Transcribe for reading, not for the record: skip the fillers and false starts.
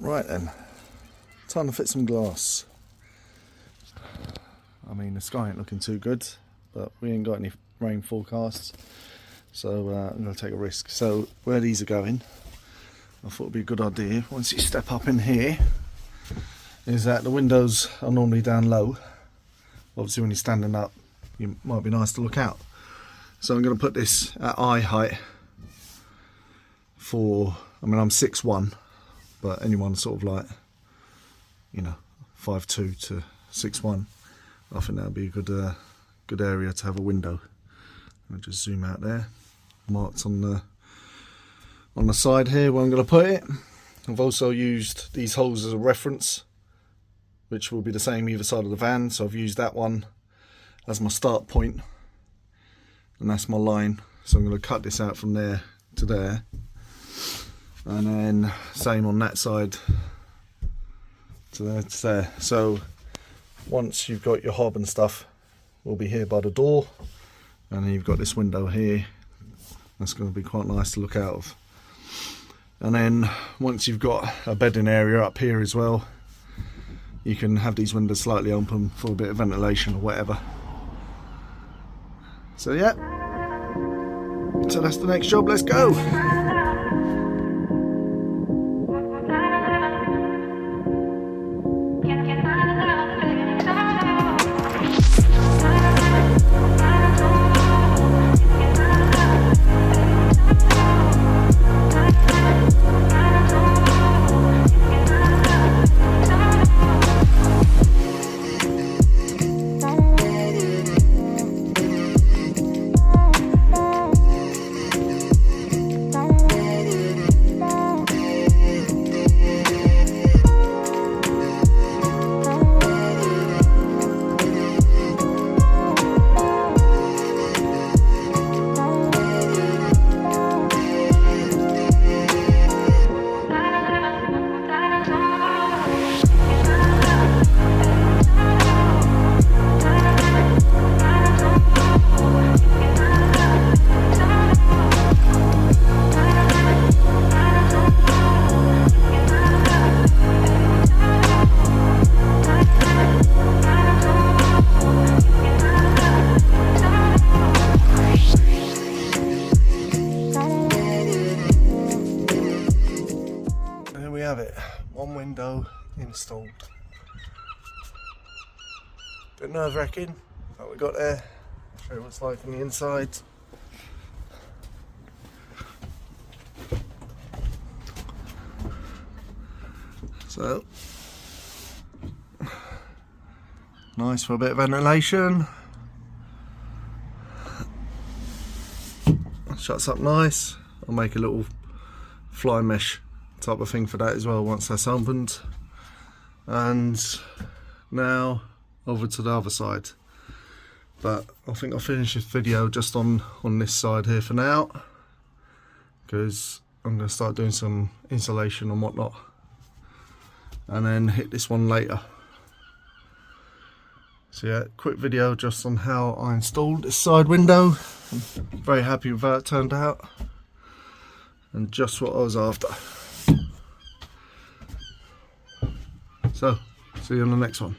Right then, time to fit some glass. I mean, the sky ain't looking too good, but we ain't got any rain forecasts, so I'm going to take a risk. So where these are going, I thought it'd be a good idea, once you step up in here, is that the windows are normally down low. Obviously when you're standing up, it might be nice to look out. So I'm going to put this at eye height for, I mean, I'm 6'1", but anyone sort of like, you know, 5'2" to 6'1", I think that would be a good area to have a window. I'll just zoom out there. Marked on the side here where I'm going to put it. I've also used these holes as a reference, which will be the same either side of the van. So I've used that one as my start point, and that's my line. So I'm going to cut this out from there to there, and then same on that side to there to there. So once you've got your hob and stuff, we'll be here by the door, and then you've got this window here. That's going to be quite nice to look out of. And then once you've got a bedding area up here as well, you can have these windows slightly open for a bit of ventilation or whatever. So yeah, so that's the next job. Let's go. Have it, one window installed. Bit nerve-wracking, but we got there. I'll show you what it's like on the inside. So nice for a bit of ventilation. Shuts up nice. I'll make a little fly mesh type of thing for that as well once that's opened. And now over to the other side, but I think I'll finish this video just on this side here for now, because I'm going to start doing some insulation and whatnot, and then hit this one later. So yeah, quick video just on how I installed this side window. I'm very happy with how it turned out, and just what I was after. So, see you on the next one.